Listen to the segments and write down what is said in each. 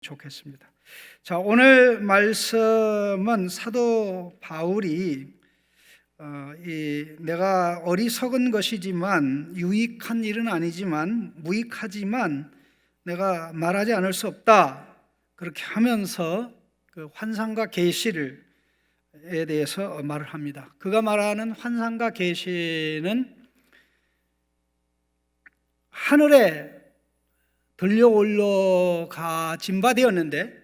좋겠습니다. 자, 오늘 말씀은 사도 바울이 내가 어리석은 것이지만 유익한 일은 아니지만 무익하지만 내가 말하지 않을 수 없다, 그렇게 하면서 그 환상과 계시에 대해서 말을 합니다. 그가 말하는 환상과 계시는 하늘에 들려 올라가진 바 되었는데,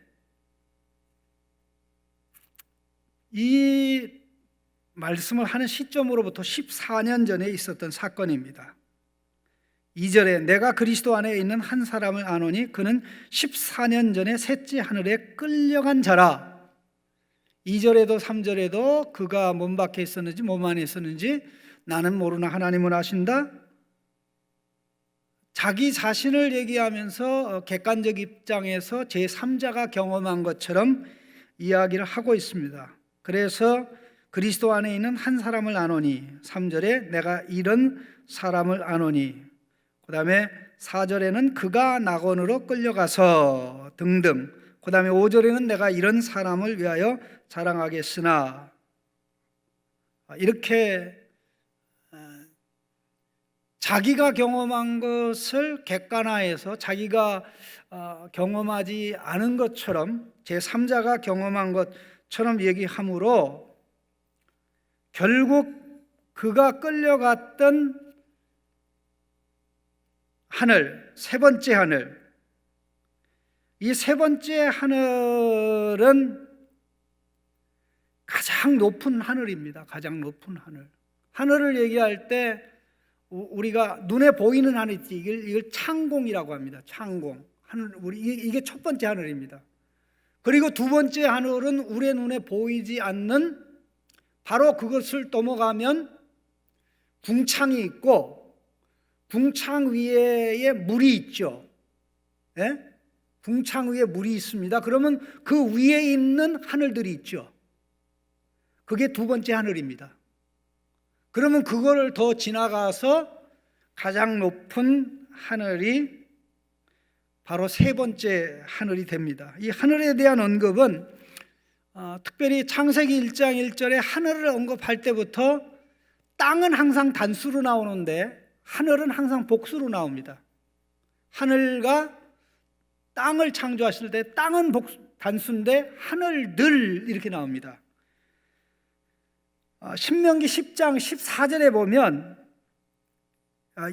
이 말씀을 하는 시점으로부터 14년 전에 있었던 사건입니다. 2절에 내가 그리스도 안에 있는 한 사람을 아노니 그는 14년 전에 셋째 하늘에 끌려간 자라. 2절에도 3절에도 그가 몸 밖에 있었는지 몸 안에 있었는지 나는 모르나 하나님은 아신다. 자기 자신을 얘기하면서 객관적 입장에서 제3자가 경험한 것처럼 이야기를 하고 있습니다. 그래서 그리스도 안에 있는 한 사람을 아노니, 3절에 내가 이런 사람을 아노니, 그 다음에 4절에는 그가 낙원으로 끌려가서 등등, 그 다음에 5절에는 내가 이런 사람을 위하여 자랑하겠으나, 이렇게 자기가 경험한 것을 객관화해서 자기가 경험하지 않은 것처럼 제3자가 경험한 것처럼 얘기하므로 결국 그가 끌려갔던 하늘, 세 번째 하늘, 이 세 번째 하늘은 가장 높은 하늘입니다. 가장 높은 하늘. 하늘을 얘기할 때 우리가 눈에 보이는 하늘 있지, 이걸 창공이라고 합니다. 창공. 하늘, 이게 첫 번째 하늘입니다. 그리고 두 번째 하늘은 우리의 눈에 보이지 않는, 바로 그것을 넘어가면 궁창이 있고 궁창 위에 물이 있죠. 예? 궁창 위에 물이 있습니다. 그러면 그 위에 있는 하늘들이 있죠. 그게 두 번째 하늘입니다. 그러면 그거를 더 지나가서 가장 높은 하늘이 바로 세 번째 하늘이 됩니다. 이 하늘에 대한 언급은 특별히 창세기 1장 1절에 하늘을 언급할 때부터 땅은 항상 단수로 나오는데 하늘은 항상 복수로 나옵니다. 하늘과 땅을 창조하실 때 땅은 단수인데 하늘들 이렇게 나옵니다. 신명기 10장 14절에 보면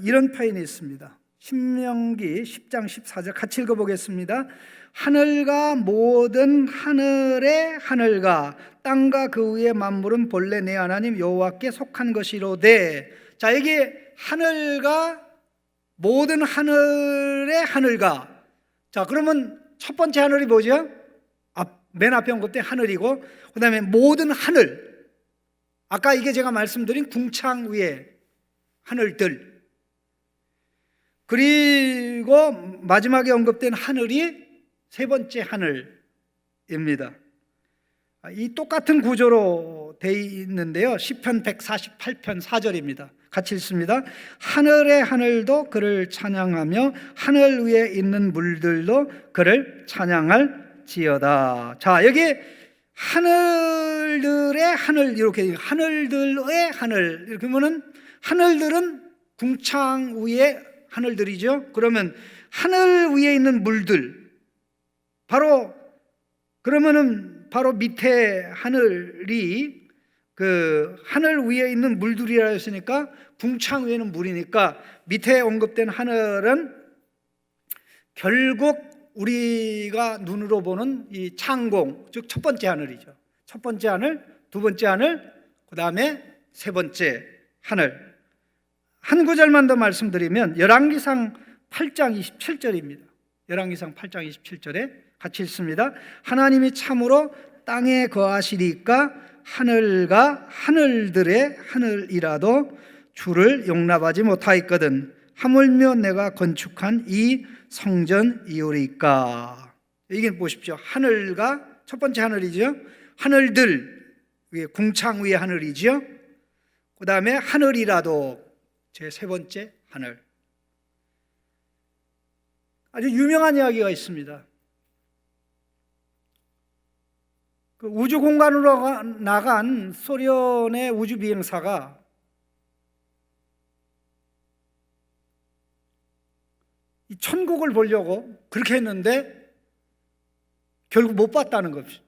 이런 표현이 있습니다. 신명기 10장 14절 같이 읽어보겠습니다. 하늘과 모든 하늘의 하늘과 땅과 그 위의 만물은 본래 내 하나님 여호와께 속한 것이로되. 자, 이게 하늘과 모든 하늘의 하늘과. 자, 그러면 첫 번째 하늘이 뭐죠? 맨 앞에 언급된 하늘이고, 그 다음에 모든 하늘, 아까 이게 제가 말씀드린 궁창 위에 하늘들, 그리고 마지막에 언급된 하늘이 세 번째 하늘입니다. 이 똑같은 구조로 되어 있는데요, 시편 148편 4절입니다. 같이 읽습니다. 하늘의 하늘도 그를 찬양하며 하늘 위에 있는 물들도 그를 찬양할지어다. 자, 여기 하늘들의 하늘, 이렇게 하늘들의 하늘, 이렇게 보면은 하늘들은 궁창 위에 하늘들이죠. 그러면 하늘 위에 있는 물들, 바로 밑에 하늘이 그 하늘 위에 있는 물들이라 했으니까 궁창 위에는 물이니까 밑에 언급된 하늘은 결국 우리가 눈으로 보는 이 창공, 즉 첫 번째 하늘이죠. 첫 번째 하늘, 두 번째 하늘, 그 다음에 세 번째 하늘. 한 구절만 더 말씀드리면 열왕기상 8장 27절입니다. 열왕기상 8장 27절에 같이 읽습니다. 하나님이 참으로 땅에 거하시리까 하늘과 하늘들의 하늘이라도 주를 용납하지 못하였거든 하물며 내가 건축한 이 성전이오리까. 이게 보십시오. 하늘과 첫 번째 하늘이죠. 하늘들 위에 궁창 위에 하늘이죠. 그 다음에 하늘이라도 제 세 번째 하늘. 아주 유명한 이야기가 있습니다. 그 우주 공간으로 나간 소련의 우주 비행사가 이 천국을 보려고 그렇게 했는데 결국 못 봤다는 겁니다.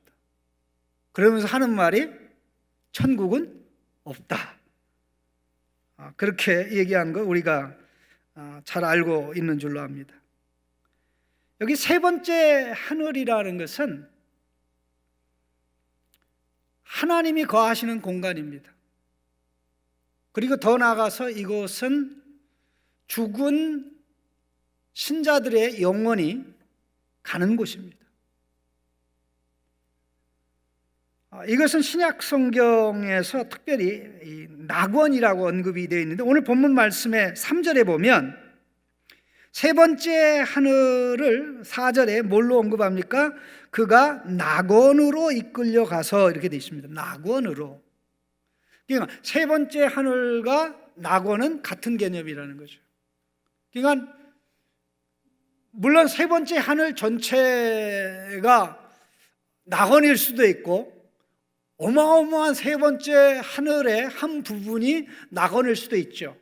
그러면서 하는 말이 천국은 없다. 그렇게 얘기한 거 우리가 잘 알고 있는 줄로 압니다. 여기 세 번째 하늘이라는 것은 하나님이 거하시는 공간입니다. 그리고 더 나아가서 이곳은 죽은 신자들의 영혼이 가는 곳입니다. 이것은 신약 성경에서 특별히 이 낙원이라고 언급이 되어 있는데 오늘 본문 말씀의 3절에 보면 세 번째 하늘을 4절에 뭘로 언급합니까? 그가 낙원으로 이끌려 가서 이렇게 되어 있습니다. 낙원으로. 그러니까 세 번째 하늘과 낙원은 같은 개념이라는 거죠. 그러니까 물론 세 번째 하늘 전체가 낙원일 수도 있고 어마어마한 세 번째 하늘의 한 부분이 낙원일 수도 있죠.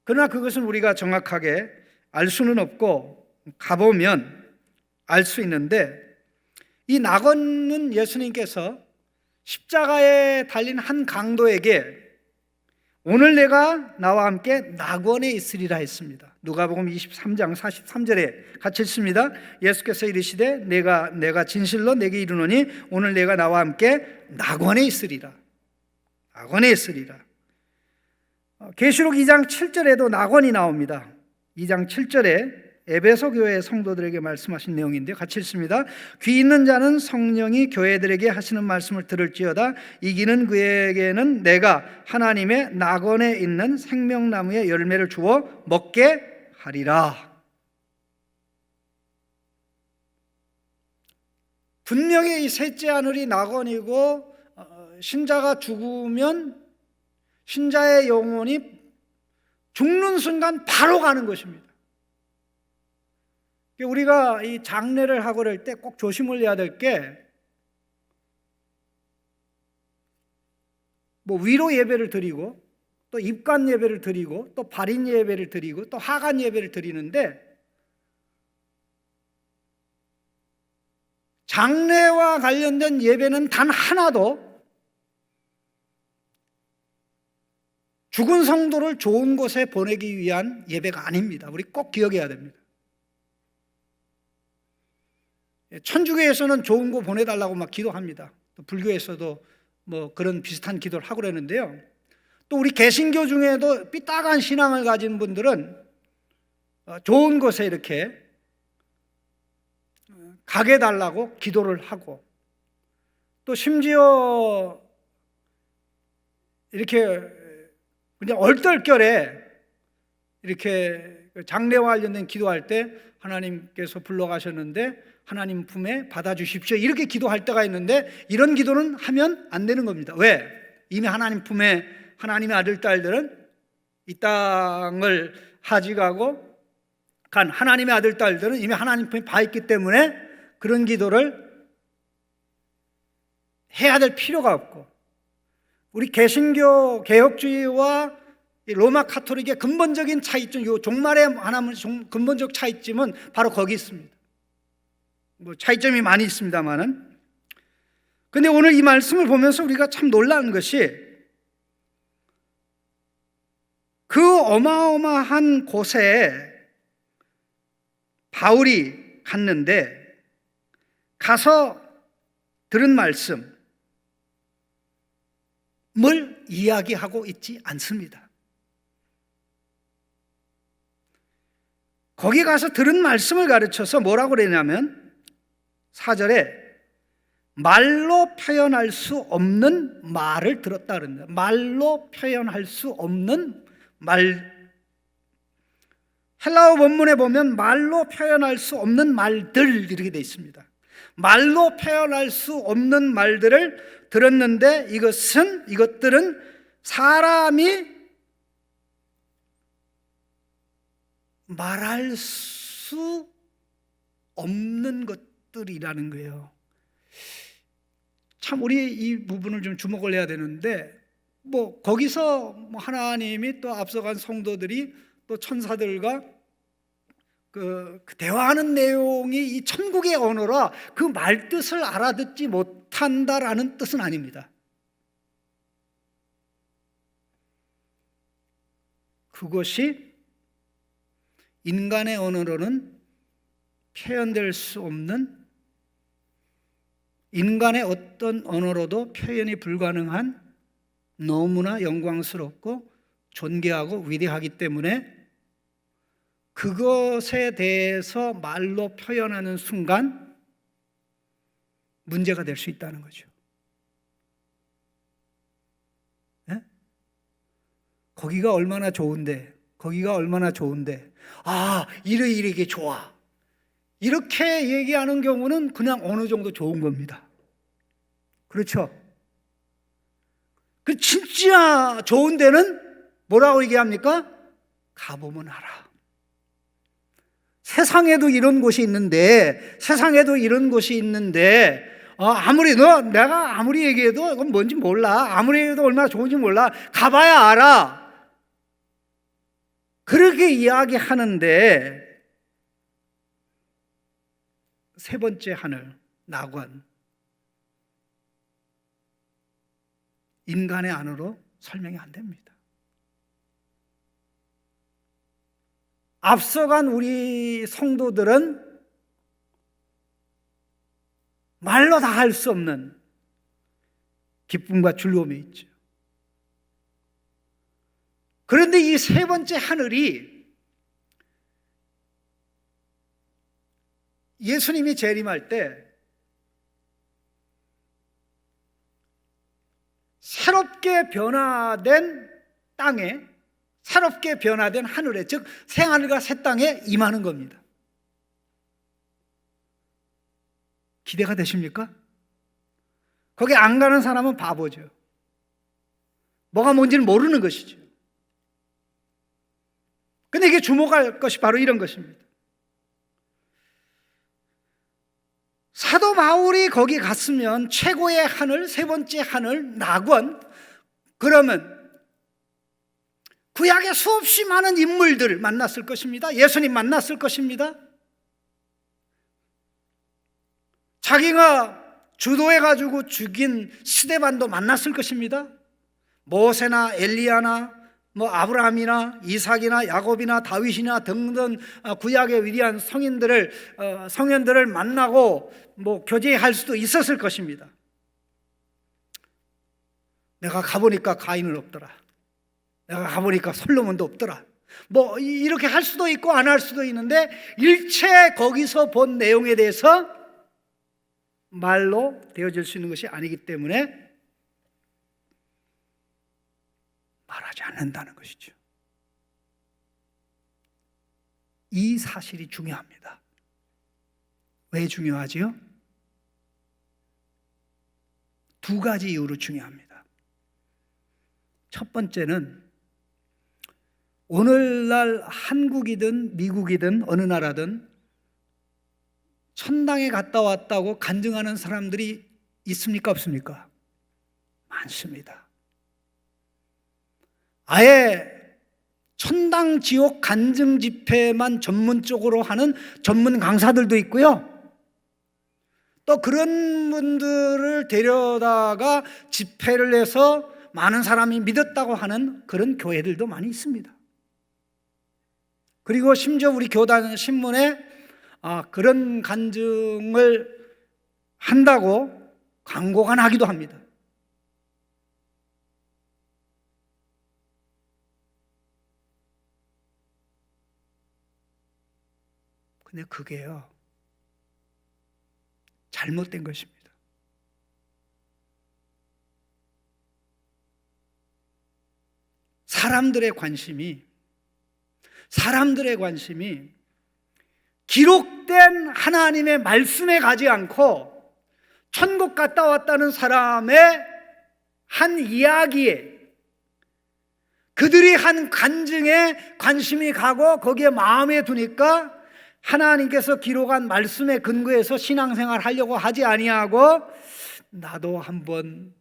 그러나 그것은 우리가 정확하게 알 수는 없고 가보면 알 수 있는데 이 낙원은 예수님께서 십자가에 달린 한 강도에게 오늘 내가 나와 함께 낙원에 있으리라 했습니다. 누가복음 23장 43절에 같이 읽습니다. 예수께서 이르시되 내가 진실로 내게 이르노니 오늘 내가 나와 함께 낙원에 있으리라. 낙원에 있으리라. 계시록 2장 7절에도 낙원이 나옵니다. 2장 7절에 에베소 교회 성도들에게 말씀하신 내용인데 같이 읽습니다. 귀 있는 자는 성령이 교회들에게 하시는 말씀을 들을지어다. 이기는 그에게는 내가 하나님의 낙원에 있는 생명나무의 열매를 주어 먹게 하리라. 분명히 이 셋째 하늘이 낙원이고 신자가 죽으면 신자의 영혼이 죽는 순간 바로 가는 것입니다. 우리가 이 장례를 하고 그럴 때 꼭 조심을 해야 될 게 뭐 위로 예배를 드리고 또 입관 예배를 드리고 또 발인 예배를 드리고 또 하간 예배를 드리는데 장례와 관련된 예배는 단 하나도 죽은 성도를 좋은 곳에 보내기 위한 예배가 아닙니다. 우리 꼭 기억해야 됩니다. 천주교에서는 좋은 곳 보내달라고 막 기도합니다. 또 불교에서도 뭐 그런 비슷한 기도를 하고 그러는데요. 또 우리 개신교 중에도 삐딱한 신앙을 가진 분들은 좋은 곳에 이렇게 가게 달라고 기도를 하고 또 심지어 이렇게 그냥 얼떨결에 이렇게 장례와 관련된 기도할 때 하나님께서 불러가셨는데 하나님 품에 받아주십시오 이렇게 기도할 때가 있는데 이런 기도는 하면 안 되는 겁니다. 왜? 이미 하나님 품에 하나님의 아들 딸들은 이 땅을 하직하고 간 하나님의 아들 딸들은 이미 하나님 품에 봐 있기 때문에 그런 기도를 해야 될 필요가 없고 우리 개신교 개혁주의와 로마 카톨릭의 근본적인 차이점, 이 종말의 하나님의 근본적 차이점은 바로 거기 있습니다. 뭐 차이점이 많이 있습니다만은. 근데 오늘 이 말씀을 보면서 우리가 참 놀라는 것이 그 어마어마한 곳에 바울이 갔는데 가서 들은 말씀을 이야기하고 있지 않습니다. 거기 가서 들은 말씀을 가르쳐서 뭐라고 그러냐면 4절에 말로 표현할 수 없는 말을 들었다 그럽니다. 말로 표현할 수 없는 말. 헬라어 본문에 보면 말로 표현할 수 없는 말들 이렇게 되어 있습니다. 말로 표현할 수 없는 말들을 들었는데 이것들은 사람이 말할 수 없는 것들이라는 거예요. 참 우리 이 부분을 좀 주목을 해야 되는데, 뭐 거기서 뭐 하나님이 또 앞서간 성도들이 또 천사들과 그 대화하는 내용이 이 천국의 언어라 그 말뜻을 알아듣지 못한다라는 뜻은 아닙니다. 그것이 인간의 언어로는 표현될 수 없는, 인간의 어떤 언어로도 표현이 불가능한 너무나 영광스럽고 존귀하고 위대하기 때문에 그것에 대해서 말로 표현하는 순간 문제가 될 수 있다는 거죠. 네? 거기가 얼마나 좋은데, 거기가 얼마나 좋은데, 아, 이게 좋아, 이렇게 얘기하는 경우는 그냥 어느 정도 좋은 겁니다. 그렇죠? 그 진짜 좋은 데는 뭐라고 얘기합니까? 가보면 알아. 세상에도 이런 곳이 있는데, 내가 아무리 얘기해도 이건 뭔지 몰라, 아무리 얘기해도 얼마나 좋은지 몰라, 가봐야 알아, 그렇게 이야기하는데, 세 번째 하늘, 낙원, 인간의 안으로 설명이 안 됩니다. 앞서간 우리 성도들은 말로 다 할 수 없는 기쁨과 즐거움이 있죠. 그런데 이 세 번째 하늘이 예수님이 재림할 때 새롭게 변화된 땅에, 새롭게 변화된 하늘에, 즉 새하늘과 새 땅에 임하는 겁니다. 기대가 되십니까? 거기 안 가는 사람은 바보죠. 뭐가 뭔지는 모르는 것이죠. 근데 이게 주목할 것이 바로 이런 것입니다. 사도 바울이 거기 갔으면 최고의 하늘, 세 번째 하늘, 낙원, 그러면 구약에 수없이 많은 인물들을 만났을 것입니다. 예수님 만났을 것입니다. 자기가 주도해가지고 죽인 스데반도 만났을 것입니다. 모세나 엘리야나 뭐 아브라함이나 이삭이나 야곱이나 다윗이나 등등 구약의 위대한 성현들을 만나고 뭐 교제할 수도 있었을 것입니다. 내가 가보니까 가인은 없더라, 내가 가보니까 솔로몬도 없더라, 뭐 이렇게 할 수도 있고 안 할 수도 있는데, 일체 거기서 본 내용에 대해서 말로 되어질 수 있는 것이 아니기 때문에 말하지 않는다는 것이죠. 이 사실이 중요합니다. 왜 중요하지요? 두 가지 이유로 중요합니다. 첫 번째는 오늘날 한국이든 미국이든 어느 나라든 천당에 갔다 왔다고 간증하는 사람들이 있습니까? 없습니까? 많습니다. 아예 천당 지옥 간증 집회만 전문적으로 하는 전문 강사들도 있고요, 또 그런 분들을 데려다가 집회를 해서 많은 사람이 믿었다고 하는 그런 교회들도 많이 있습니다. 그리고 심지어 우리 교단 신문에 그런 간증을 한다고 광고가 나기도 합니다. 근데 그게요, 잘못된 것입니다. 사람들의 관심이 기록된 하나님의 말씀에 가지 않고 천국 갔다 왔다는 사람의 한 이야기에, 그들이 한 간증에 관심이 가고 거기에 마음에 두니까 하나님께서 기록한 말씀에 근거해서 신앙생활 하려고 하지 아니하고 나도 한번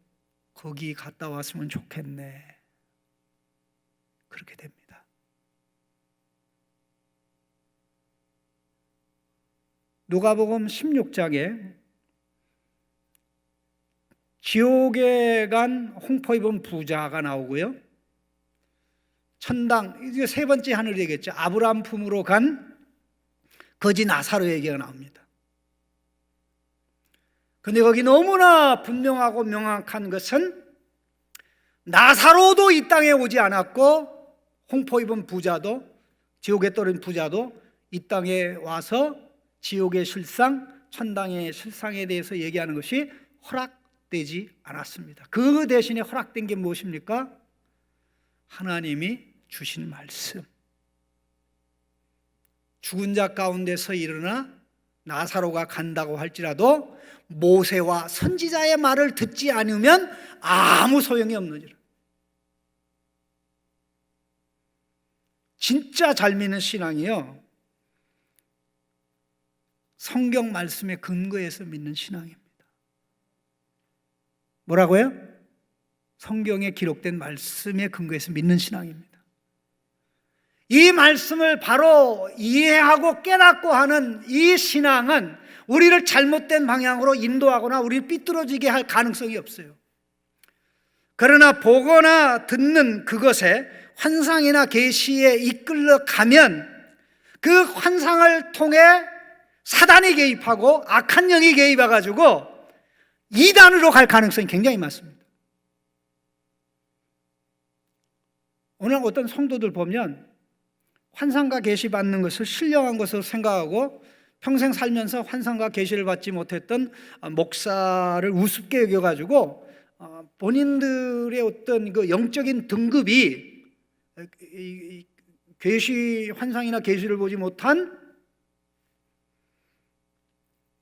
거기 갔다 왔으면 좋겠네. 그렇게 됩니다. 누가복음 16장에 지옥에 간 홍포 입은 부자가 나오고요, 천당, 이제 세 번째 하늘 얘기겠죠. 아브라함 품으로 간 거지 나사로 얘기가 나옵니다. 근데 거기 너무나 분명하고 명확한 것은 나사로도 이 땅에 오지 않았고 홍포 입은 부자도, 지옥에 떨어진 부자도 이 땅에 와서 지옥의 실상, 천당의 실상에 대해서 얘기하는 것이 허락되지 않았습니다. 그 대신에 허락된 게 무엇입니까? 하나님이 주신 말씀. 죽은 자 가운데서 일어나 나사로가 간다고 할지라도 모세와 선지자의 말을 듣지 않으면 아무 소용이 없느니라. 진짜 잘 믿는 신앙이요, 성경 말씀에 근거해서 믿는 신앙입니다. 뭐라고요? 성경에 기록된 말씀에 근거해서 믿는 신앙입니다. 이 말씀을 바로 이해하고 깨닫고 하는 이 신앙은 우리를 잘못된 방향으로 인도하거나 우리를 삐뚤어지게 할 가능성이 없어요. 그러나 보거나 듣는 그것에 환상이나 계시에 이끌려 가면 그 환상을 통해 사단이 개입하고 악한 영이 개입해가지고 이단으로 갈 가능성이 굉장히 많습니다. 오늘 어떤 성도들 보면 환상과 계시 받는 것을 신령한 것으로 생각하고 평생 살면서 환상과 계시를 받지 못했던 목사를 우습게 여겨가지고 본인들의 어떤 그 영적인 등급이 계시, 환상이나 계시를 보지 못한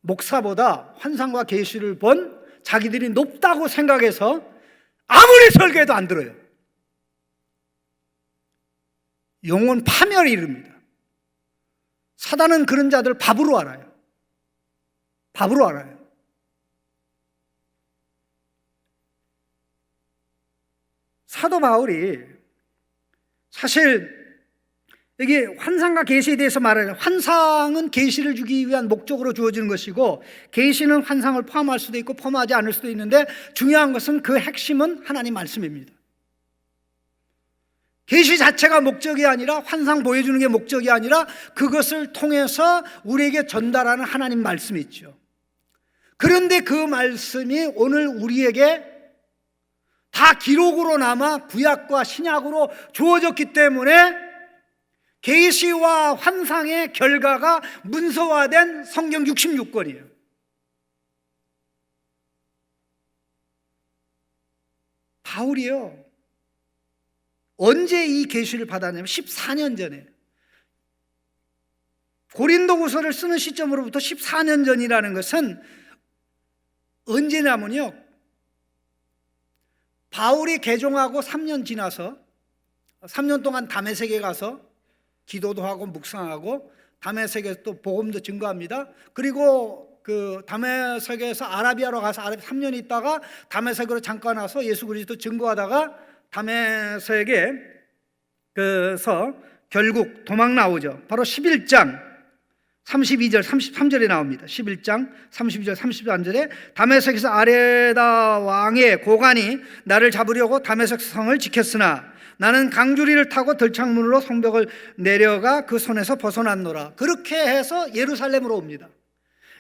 목사보다 환상과 계시를 본 자기들이 높다고 생각해서 아무리 설교해도 안 들어요. 영혼 파멸에 이릅니다. 사단은 그런 자들 밥으로 알아요. 밥으로 알아요. 사도 바울이 사실 여기 환상과 계시에 대해서 말해요. 환상은 계시를 주기 위한 목적으로 주어지는 것이고 계시는 환상을 포함할 수도 있고 포함하지 않을 수도 있는데 중요한 것은 그 핵심은 하나님 말씀입니다. 계시 자체가 목적이 아니라 환상 보여주는 게 목적이 아니라 그것을 통해서 우리에게 전달하는 하나님 말씀이 있죠. 그런데 그 말씀이 오늘 우리에게 다 기록으로 남아 구약과 신약으로 주어졌기 때문에 계시와 환상의 결과가 문서화된 성경 66권이에요. 바울이요, 언제 이 계시를 받았냐면 14년 전에, 고린도후서를 쓰는 시점으로부터 14년 전이라는 것은 언제냐면요, 바울이 개종하고 3년 지나서 3년 동안 다메섹에 가서 기도도 하고 묵상하고 다메섹에서 또 복음도 증거합니다. 그리고 그 다메섹에서 아라비아로 가서 3년 있다가 다메섹으로 잠깐 와서 예수 그리스도 증거하다가 다메섹에 그래서 결국 도망 나오죠. 바로 11장 32절 33절에 나옵니다. 11장 32절 33절에 다메섹에서 아레다 왕의 고관이 나를 잡으려고 다메섹 성을 지켰으나 나는 강주리를 타고 들창문으로 성벽을 내려가 그 손에서 벗어났노라. 그렇게 해서 예루살렘으로 옵니다.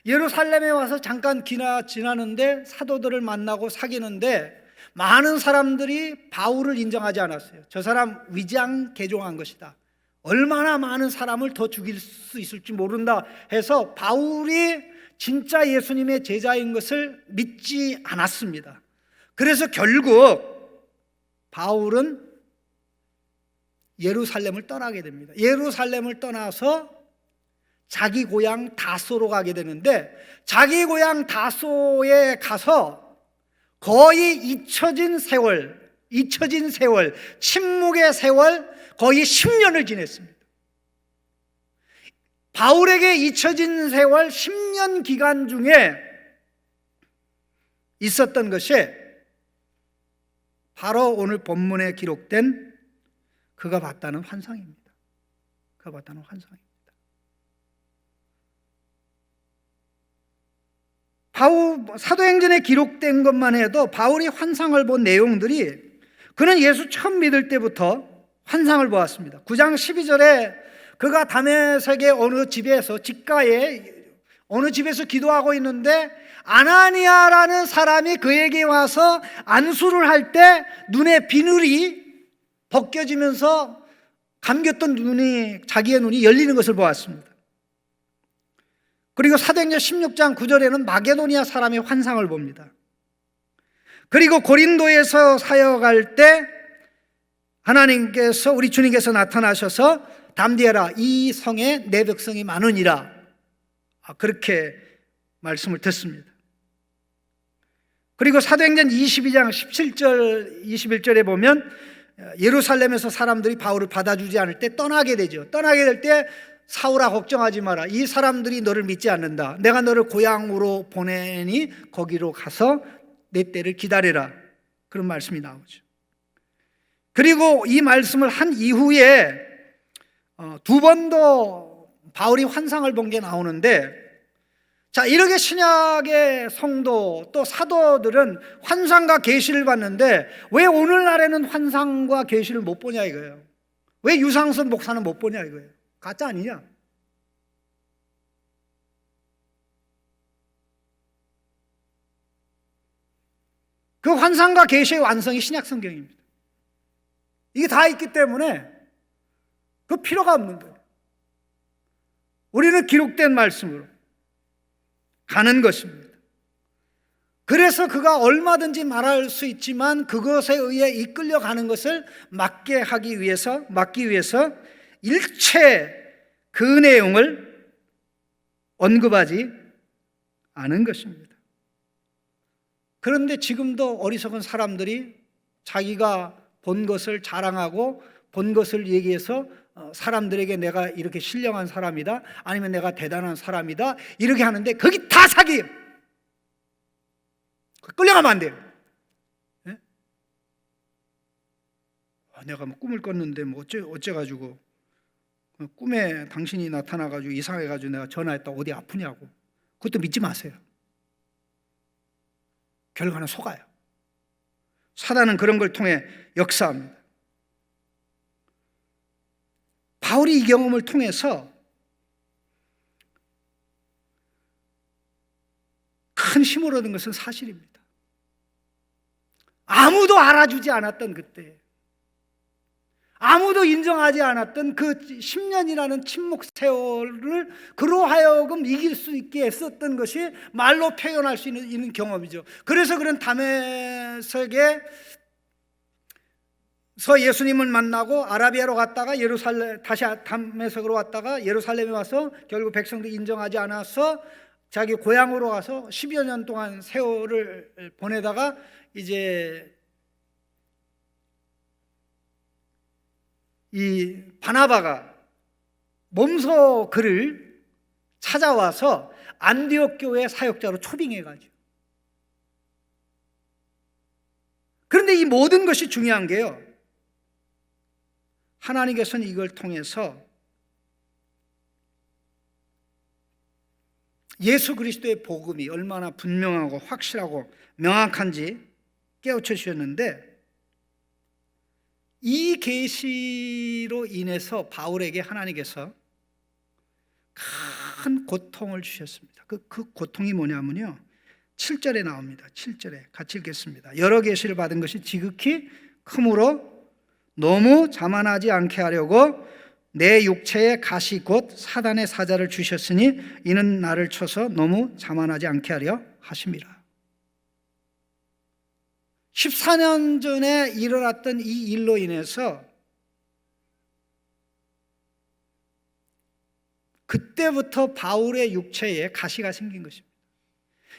예루살렘에 와서 잠깐 지나는데 사도들을 만나고 사귀는데 많은 사람들이 바울을 인정하지 않았어요. 저 사람 위장 개종한 것이다. 얼마나 많은 사람을 더 죽일 수 있을지 모른다 해서 바울이 진짜 예수님의 제자인 것을 믿지 않았습니다. 그래서 결국 바울은 예루살렘을 떠나게 됩니다. 예루살렘을 떠나서 자기 고향 다소로 가게 되는데 자기 고향 다소에 가서 거의 잊혀진 세월, 침묵의 세월 거의 10년을 지냈습니다. 바울에게 잊혀진 세월 10년 기간 중에 있었던 것이 바로 오늘 본문에 기록된 그가 봤다는 환상입니다. 그가 봤다는 환상입니다. 사도행전에 기록된 것만 해도 바울이 환상을 본 내용들이, 그는 예수 처음 믿을 때부터 환상을 보았습니다. 9장 12절에 그가 다메섹의 어느 집에서, 집가에 어느 집에서 기도하고 있는데 아나니아라는 사람이 그에게 와서 안수를 할 때 눈에 비늘이 벗겨지면서 감겼던 자기의 눈이 열리는 것을 보았습니다. 그리고 사도행전 16장 9절에는 마게도니아 사람의 환상을 봅니다. 그리고 고린도에서 사역할 때 하나님께서, 우리 주님께서 나타나셔서 담대하라, 이 성에 내 백성이 많으니라, 그렇게 말씀을 듣습니다. 그리고 사도행전 22장 17절 21절에 보면 예루살렘에서 사람들이 바울을 받아주지 않을 때 떠나게 되죠. 떠나게 될 때 사울아 걱정하지 마라, 이 사람들이 너를 믿지 않는다, 내가 너를 고향으로 보내니 거기로 가서 내 때를 기다려라, 그런 말씀이 나오죠. 그리고 이 말씀을 한 이후에 두 번 더 바울이 환상을 본 게 나오는데, 자, 이렇게 신약의 성도 또 사도들은 환상과 계시를 봤는데 왜 오늘날에는 환상과 계시를 못 보냐 이거예요. 왜 유상선 목사는 못 보냐 이거예요. 가짜 아니냐? 그 환상과 계시의 완성이 신약 성경입니다. 이게 다 있기 때문에 그 필요가 없는 거예요. 우리는 기록된 말씀으로 가는 것입니다. 그래서 그가 얼마든지 말할 수 있지만 그것에 의해 이끌려가는 것을 막기 위해서 일체 그 내용을 언급하지 않은 것입니다. 그런데 지금도 어리석은 사람들이 자기가 본 것을 자랑하고 본 것을 얘기해서 사람들에게 내가 이렇게 신령한 사람이다, 아니면 내가 대단한 사람이다, 이렇게 하는데 거기 다 사기예요. 끌려가면 안 돼요. 네? 내가 뭐 꿈을 꿨는데 뭐 어째가지고 꿈에 당신이 나타나가지고 이상해가지고 내가 전화했다 어디 아프냐고, 그것도 믿지 마세요. 결과는 속아요. 사단은 그런 걸 통해 역사합니다. 바울이 이 경험을 통해서 큰 힘을 얻은 것은 사실입니다. 아무도 알아주지 않았던 그때, 아무도 인정하지 않았던 그 10년이라는 침묵 세월을 그로 하여금 이길 수 있게 했었던 것이 말로 표현할 수 있는 경험이죠. 그래서 그런 다메섹에 예수님을 만나고 아라비아로 갔다가 다시 다메섹으로 왔다가 예루살렘에 와서 결국 백성들이 인정하지 않아서 자기 고향으로 가서 10여 년 동안 세월을 보내다가 이제 이 바나바가 몸소 그를 찾아와서 안디옥 교회 사역자로 초빙해가지고. 그런데 이 모든 것이 중요한 게요, 하나님께서는 이걸 통해서 예수 그리스도의 복음이 얼마나 분명하고 확실하고 명확한지 깨우쳐 주셨는데, 이 계시로 인해서 바울에게 하나님께서 큰 고통을 주셨습니다. 그 고통이 뭐냐면요, 7절에 나옵니다. 7절에 같이 읽겠습니다. 여러 계시를 받은 것이 지극히 크므로 너무 자만하지 않게 하려고 내 육체에 가시 곧 사단의 사자를 주셨으니 이는 나를 쳐서 너무 자만하지 않게 하려 하심이라. 14년 전에 일어났던 이 일로 인해서 그때부터 바울의 육체에 가시가 생긴 것입니다.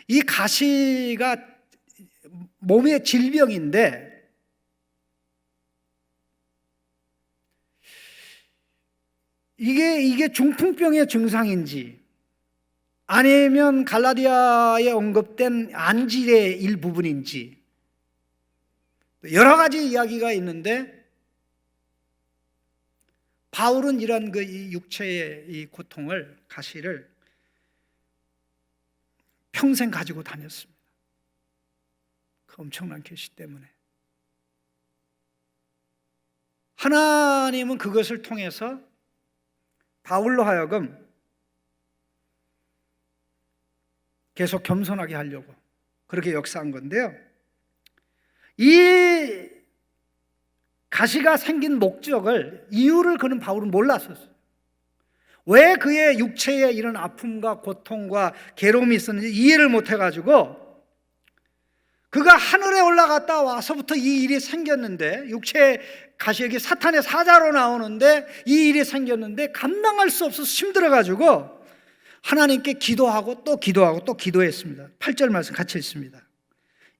이 가시가 몸의 질병인데, 이게 중풍병의 증상인지 아니면 갈라디아에 언급된 안질의 일부분인지 여러 가지 이야기가 있는데, 바울은 이런 그 육체의 이 고통을, 가시를 평생 가지고 다녔습니다. 그 엄청난 계시 때문에. 하나님은 그것을 통해서 바울로 하여금 계속 겸손하게 하려고 그렇게 역사한 건데요, 이 가시가 생긴 목적을, 이유를 그는 바울은 몰랐었어요. 왜 그의 육체에 이런 아픔과 고통과 괴로움이 있었는지 이해를 못해가지고, 그가 하늘에 올라갔다 와서부터 이 일이 생겼는데, 육체의 가시역이 사탄의 사자로 나오는데 이 일이 생겼는데 감당할 수 없어서 힘들어가지고 하나님께 기도하고 또 기도하고 또 기도했습니다. 8절 말씀 같이 읽습니다.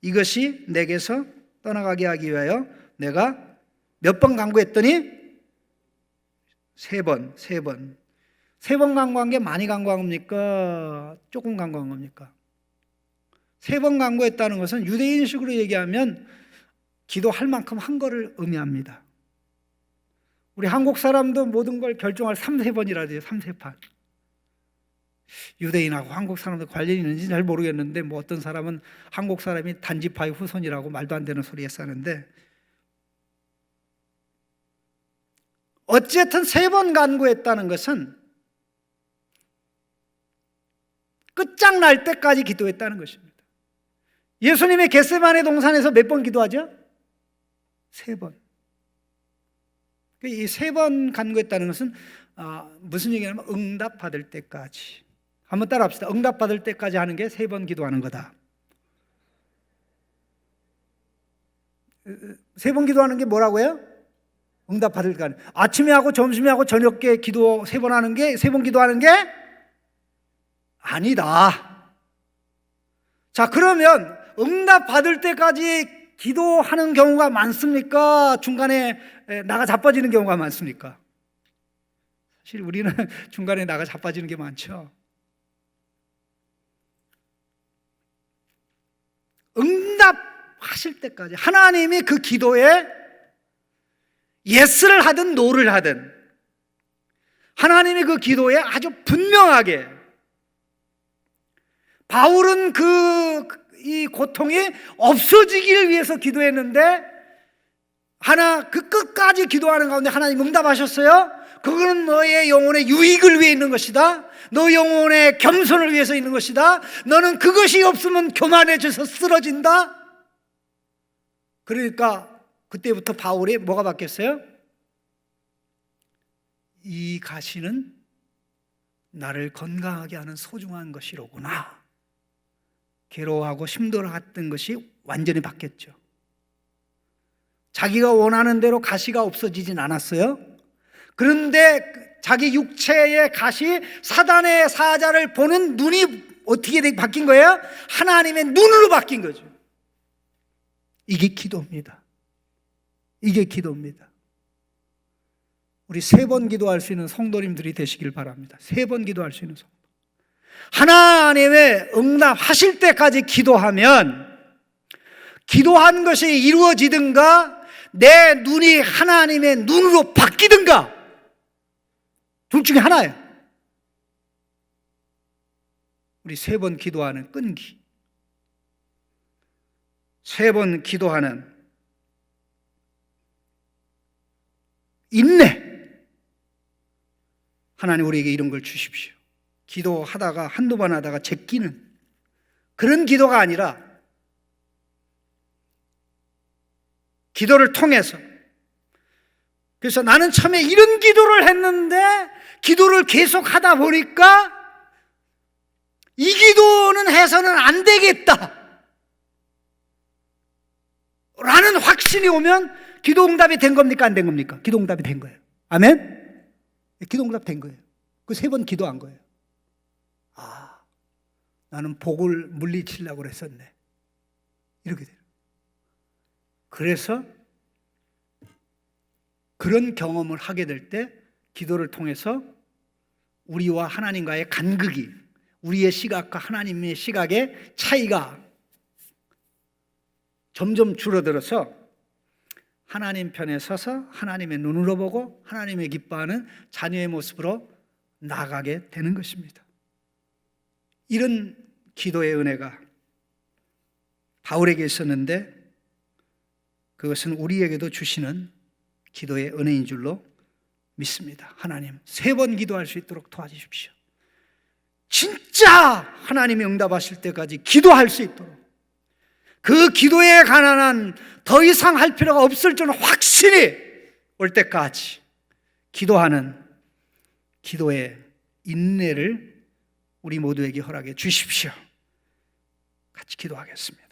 이것이 내게서 떠나가게 하기 위하여 내가 몇 번 간구했더니? 3번. 3번 간구한 게 많이 간구한 겁니까? 조금 간구한 겁니까? 3번 간구했다는 것은 유대인식으로 얘기하면 기도할 만큼 한 거를 의미합니다. 우리 한국 사람도 모든 걸 결정할 3-4번이라 돼요. 3-4판. 유대인하고 한국 사람들 관련이 있는지 잘 모르겠는데, 뭐 어떤 사람은 한국 사람이 단지파의 후손이라고 말도 안 되는 소리 했었는데, 어쨌든 3번 간구했다는 것은 끝장날 때까지 기도했다는 것입니다. 예수님의 겟세마네 동산에서 몇 번 기도하죠? 3번. 이 3번 간구했다는 것은 무슨 얘기냐면 응답받을 때까지. 한번 따라 합시다. 응답받을 때까지 하는 게 3번 기도하는 거다. 3번 기도하는 게 뭐라고요? 응답받을 때까지. 아침에 하고 점심에 하고 저녁에 기도 3번 하는 게, 3번 기도하는 게 아니다. 자, 그러면 응답받을 때까지 기도하는 경우가 많습니까? 중간에 나가 자빠지는 경우가 많습니까? 사실 우리는 중간에 나가 자빠지는 게 많죠. 응답하실 때까지, 하나님이 그 기도에 예스를 하든 노를 하든 하나님이 그 기도에 아주 분명하게, 바울은 이 고통이 없어지기를 위해서 기도했는데, 그 끝까지 기도하는 가운데 하나님 응답하셨어요. 그거는 너의 영혼의 유익을 위해 있는 것이다. 너 영혼의 겸손을 위해서 있는 것이다. 너는 그것이 없으면 교만해져서 쓰러진다. 그러니까 그때부터 바울이 뭐가 바뀌었어요? 이 가시는 나를 건강하게 하는 소중한 것이로구나. 괴로워하고 힘들어했던 것이 완전히 바뀌었죠. 자기가 원하는 대로 가시가 없어지진 않았어요. 그런데 자기 육체의 가시, 사단의 사자를 보는 눈이 어떻게 바뀐 거예요? 하나님의 눈으로 바뀐 거죠. 이게 기도입니다. 이게 기도입니다. 우리 3번 기도할 수 있는 성도님들이 되시길 바랍니다. 3번 기도할 수 있는 성도. 하나님의 응답하실 때까지 기도하면, 기도한 것이 이루어지든가 내 눈이 하나님의 눈으로 바뀌든가, 둘 중에 하나예요. 우리 3번 기도하는 끈기, 3번 기도하는 인내. 하나님 우리에게 이런 걸 주십시오. 기도하다가 한두 번 하다가 제끼는 그런 기도가 아니라, 기도를 통해서, 그래서 나는 처음에 이런 기도를 했는데 기도를 계속 하다 보니까 이 기도는 해서는 안 되겠다 라는 확신이 오면 기도 응답이 된 겁니까? 안 된 겁니까? 기도 응답이 된 거예요. 아멘? 기도 응답 된 거예요. 그 3번 기도한 거예요. 나는 복을 물리치려고 그랬었네. 이렇게 돼요. 그래서 그런 경험을 하게 될 때 기도를 통해서 우리와 하나님과의 간극이 우리의 시각과 하나님의 시각의 차이가 점점 줄어들어서 하나님 편에 서서 하나님의 눈으로 보고 하나님의 기뻐하는 자녀의 모습으로 나아가게 되는 것입니다. 이런 기도의 은혜가 바울에게 있었는데 그것은 우리에게도 주시는 기도의 은혜인 줄로 믿습니다. 하나님, 3번 기도할 수 있도록 도와주십시오. 진짜 하나님이 응답하실 때까지 기도할 수 있도록, 그 기도에 관한 더 이상 할 필요가 없을 줄 확신이 올 때까지 기도하는 기도의 인내를 우리 모두에게 허락해 주십시오. 같이 기도하겠습니다.